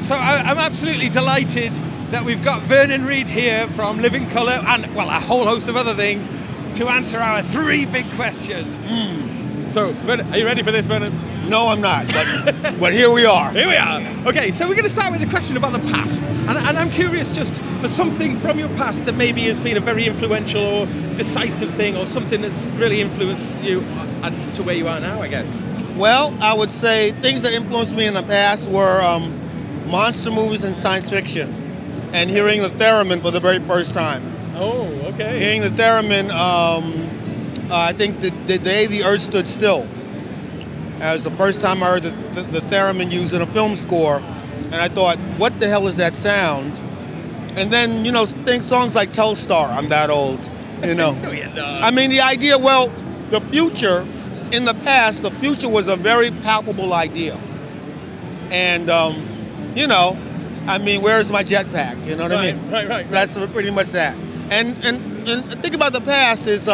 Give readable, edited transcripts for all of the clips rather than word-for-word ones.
So I'm absolutely delighted that we've got Vernon Reid here from Living Colour and, well, a whole host of other things to answer our 3 big questions. So, Vernon, are you ready for this, Vernon? No, I'm not, but here we are. Here we are. Okay, so we're going to start with a question about the past. And I'm curious just for something from your past that maybe has been a very influential or decisive thing or something that's really influenced you to where you are now, I guess. Well, I would say things that influenced me in the past were monster movies and science fiction, and hearing the theremin for the very first time. Oh, okay. Hearing the theremin, I think the day the Earth stood still. That was the first time I heard the theremin used in a film score, and I thought, what the hell is that sound? And then, you know, songs like Telstar, I'm that old, you know. No, you're not. I mean, the idea, well, the future, in the past, the future was a very palpable idea. And, you know, I mean, where's my jetpack? You know what I mean? Right. That's pretty much that. And think about the past is,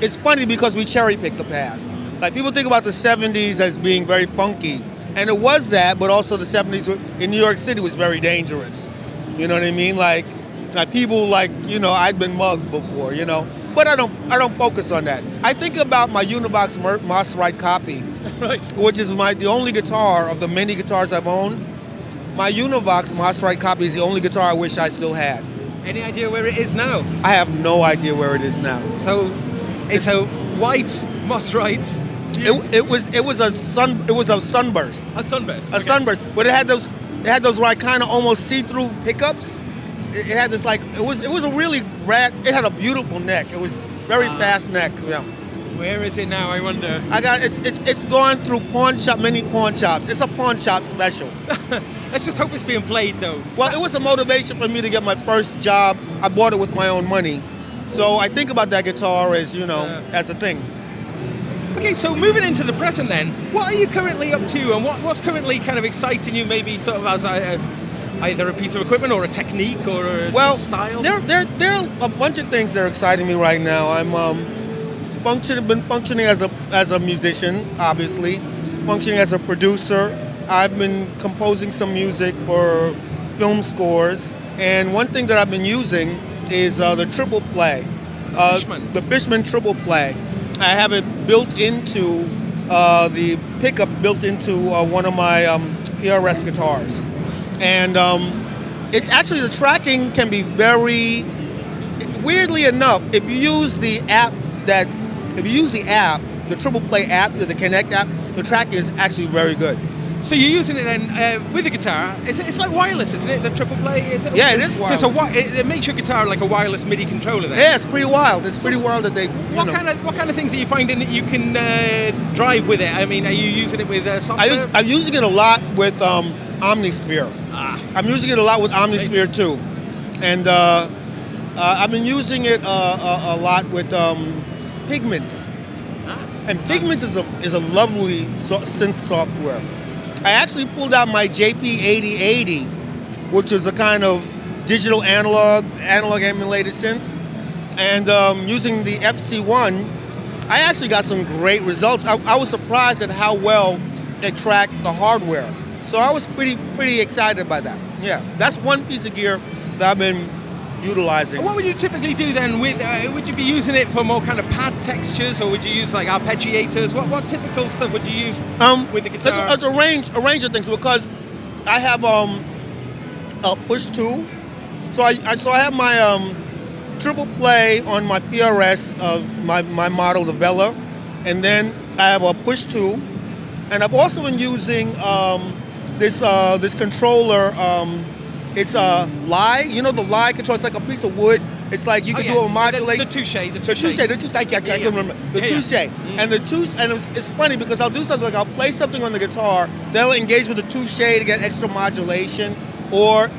it's funny because we cherry pick the past. Like, people think about the 70s as being very funky, and it was that, but also the 70s in New York City was very dangerous. You know what I mean? Like people like, you know, I'd been mugged before, you know, but I don't focus on that. I think about my Univox Masterite copy, Right. which is the only guitar of the many guitars I've owned. My Univox Masterite copy is the only guitar I wish I still had. Any idea where it is now? I have no idea where it is now. So it's a white Masterite. It was a sunburst. A sunburst. A sunburst, but it had those like kind of almost see-through pickups. It had this like it was a really rad. It had a beautiful neck. It was very fast neck. Yeah. Where is it now, I wonder? It's gone through many pawn shops. It's a pawn shop special. Let's just hope it's being played though. Well, it was a motivation for me to get my first job. I bought it with my own money, so I think about that guitar as, you know, as a thing. Okay, so moving into the present then, what are you currently up to, and what's currently kind of exciting you, maybe sort of as either a piece of equipment or a technique or a style? There are a bunch of things that are exciting me right now. I'm been functioning as a musician, obviously, functioning as a producer. I've been composing some music for film scores, and one thing that I've been using is the triple play, the Fishman triple play. I have it built into the pickup built into one of my PRS guitars, and it's actually, the tracking can be very, weirdly enough, if you use the triple play app, the Connect app, the tracking is actually very good. So you're using it then with the guitar. It's like wireless, isn't it? The triple play, is it? Yeah, it is wireless. So it makes your guitar like a wireless MIDI controller then. Yeah, it's pretty wild. It's pretty wild that they. What kind of things are you finding that you can drive with it? I mean, are you using it with software? I'm using it a lot with Omnisphere. I'm using it a lot with Omnisphere too, and I've been using it a lot with Pigments. And Pigments is a lovely synth software. I actually pulled out my JP8080, which is a kind of digital analog emulated synth, and using the FC1, I actually got some great results. I was surprised at how well it tracked the hardware. So I was pretty excited by that. Yeah, that's one piece of gear that I've been utilizing. What would you typically do then with, would you be using it for more kind of pad textures, or would you use like arpeggiators? What typical stuff would you use with the guitar? There's a range of things, because I have a push 2. So I have my triple play on my PRS, my model, the Vela, and then I have a push 2, and I've also been using this controller. It's a Lie, you know, the Lie control. It's like a piece of wood. It's like you can do a modulation. The touche. Thank you. I can remember the touche. And the touche, and it's funny because I'll do something like I'll play something on the guitar. They'll engage with the touche to get extra modulation, or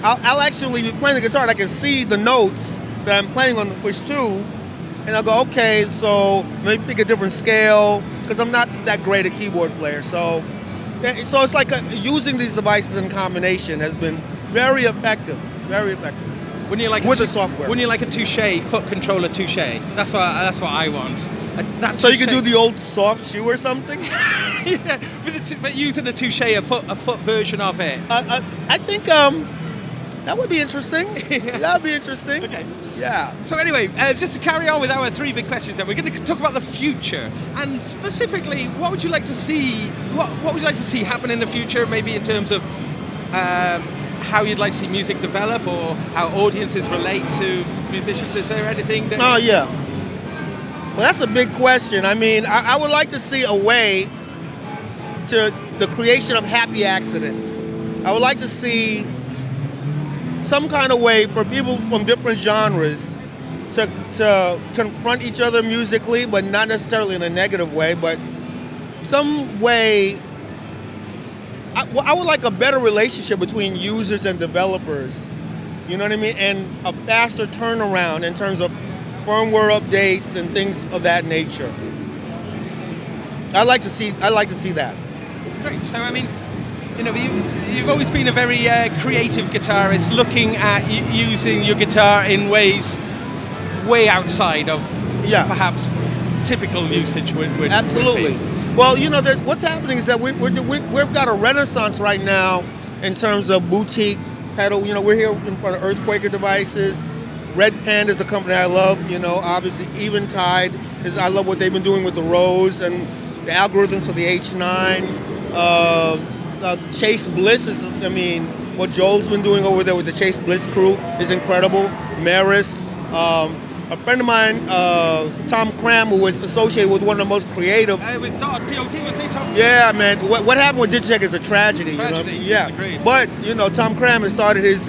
I'll actually be playing the guitar and I can see the notes that I'm playing on the push 2, and I'll go, okay, so maybe pick a different scale, because I'm not that great a keyboard player. So it's like using these devices in combination has been very effective, very effective. Wouldn't you like with the software? Wouldn't you like a touche, foot controller touche? That's what I want. That So you could do touche- the old soft shoe or something? yeah, but using a touche, a foot version of it. I think that would be interesting. That would be interesting. Okay. Yeah. So anyway, just to carry on with our three big questions, then we're going to talk about the future, and specifically, what would you like to see? What would you like to see happen in the future? Maybe in terms of how you'd like to see music develop, or how audiences relate to musicians. Is there anything that? Oh yeah. Well, that's a big question. I mean, I would like to see a way to the creation of happy accidents. I would like to see some kind of way for people from different genres to confront each other musically, but not necessarily in a negative way, but some way. I would like a better relationship between users and developers, you know what I mean, and a faster turnaround in terms of firmware updates and things of that nature. I'd like to see that. Great. So I mean, you know, you've always been a very creative guitarist, looking at using your guitar in ways way outside of perhaps typical usage would Absolutely. would be. Well, you know, what's happening is that we've got a renaissance right now in terms of boutique pedal. You know, we're here in front of Earthquaker devices. Red Panda is a company I love. You know, obviously Eventide I love what they've been doing with the Rose and the algorithms for the H9. Chase Bliss what Joel's been doing over there with the Chase Bliss crew is incredible. Maris. A friend of mine, Tom Cram, who was associated with one of the most creative. With DOT, was he, Tom? Yeah, man. What happened with Digitech is a tragedy. Tragedy. You know? Yeah. Agreed. But you know, Tom Cram has started his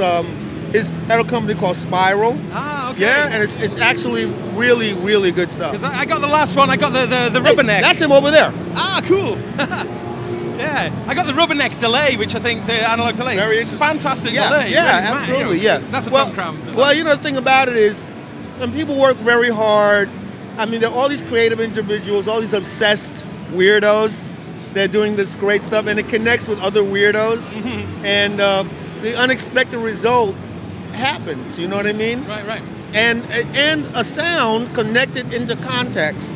pedal company called Spiral. Ah, okay. Yeah, and it's actually really, really good stuff. Because I got the last one. I got the rubberneck. That's him over there. Ah, cool. Yeah, I got the rubberneck delay, which I think the analog delay. Very interesting. Fantastic Yeah, delay. yeah, Really, absolutely, you know, yeah. That's a Tom Cram design. Well, you know, the thing about it is, when people work very hard, I mean, there are all these creative individuals, all these obsessed weirdos. They're doing this great stuff, and it connects with other weirdos, and the unexpected result happens. You know what I mean? Right. And a sound connected into context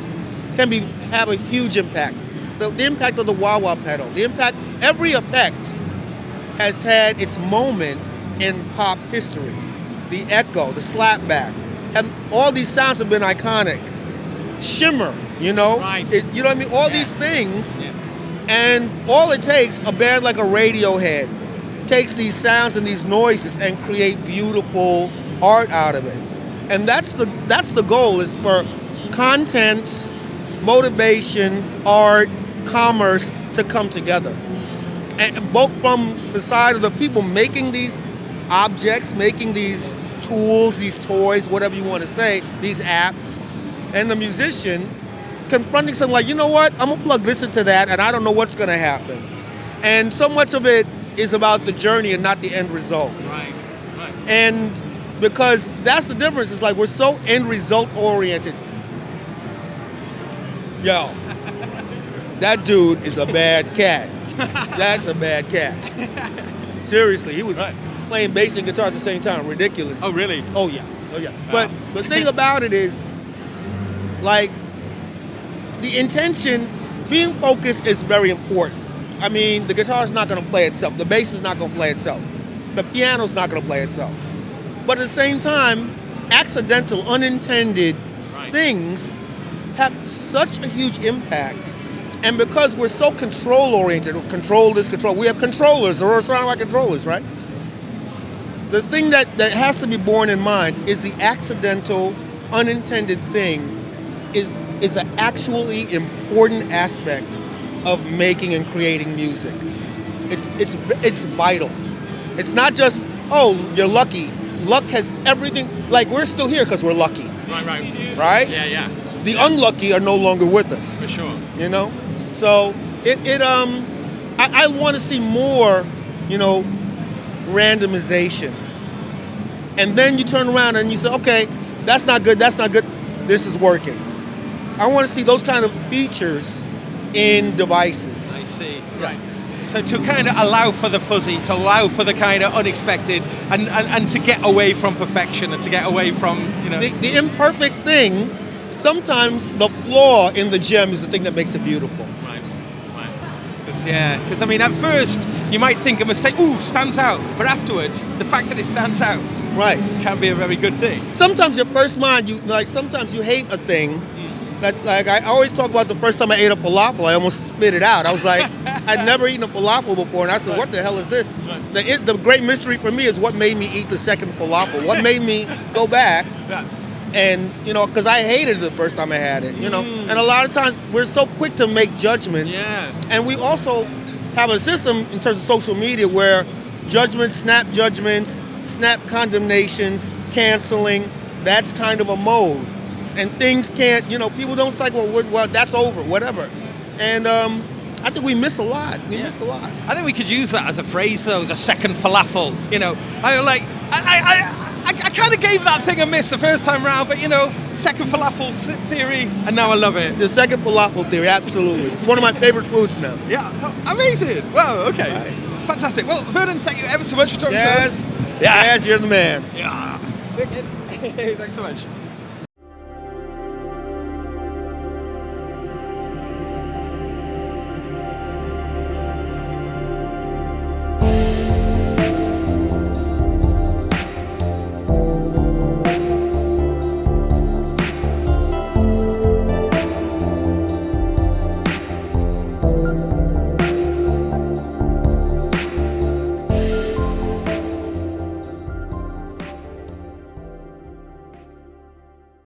can have a huge impact. The impact of the wah-wah pedal, every effect has had its moment in pop history. The echo, the slapback, all these sounds have been iconic. Shimmer, you know, Right. You know what I mean? All these things, and all it takes, a band like a Radiohead takes these sounds and these noises and create beautiful art out of it. And that's the goal, is for content, motivation, art, commerce to come together. And both from the side of the people making these objects, making these tools, these toys, whatever you want to say, these apps, and the musician confronting something like, you know what, I'm gonna plug this into that and I don't know what's gonna happen. And so much of it is about the journey and not the end result. Right. And because that's the difference, it's like we're so end result oriented. Yo, that dude is a bad cat. That's a bad cat. Seriously, he was playing bass and guitar at the same time. Ridiculous. Oh, really? Oh yeah. But the thing about it is, like, the intention, being focused is very important. I mean, the guitar is not going to play itself. The bass is not going to play itself. The piano's not going to play itself. But at the same time, accidental, unintended things have such a huge impact. And because we're so control-oriented, control this, control, we have controllers, or surrounded by controllers, right? The thing that has to be borne in mind is the accidental, unintended thing is an actually important aspect of making and creating music. It's vital. It's not just, oh, you're lucky. Luck has everything. Like, we're still here because we're lucky. Right? Yeah. The unlucky are no longer with us. For sure. You know? So I want to see more, you know, randomization. And then you turn around and you say, okay, that's not good, this is working. I want to see those kind of features in devices. I see. Right. So to kind of allow for the fuzzy, to allow for the kind of unexpected, and to get away from perfection, and to get away from, you know... The imperfect thing sometimes the flaw in the gem is the thing that makes it beautiful. Right. Because I mean, at first you might think a mistake, ooh, stands out, but afterwards, the fact that it stands out, right, can be a very good thing. Sometimes your first mind, sometimes you hate a thing. That, like, I always talk about the first time I ate a falafel, I almost spit it out. I was like, I'd never eaten a falafel before, and I said, what the hell is this? The great mystery for me is what made me eat the second falafel. What made me go back? And, because I hated it the first time I had it, And a lot of times we're so quick to make judgments. Yeah. And we also have a system in terms of social media where judgments, snap condemnations, canceling, that's kind of a mode. And things can't, people don't say, well, that's over, whatever. And I think we miss a lot. We miss a lot. I think we could use that as a phrase, though, the second falafel. I kind of gave that thing a miss the first time round, but, second falafel theory, and now I love it. The second falafel theory, absolutely. It's one of my favorite foods now. Yeah, amazing. Wow, okay. Right. Fantastic. Well, Vernon, thank you ever so much for talking to us. Yes, you're the man. Yeah. Thanks so much.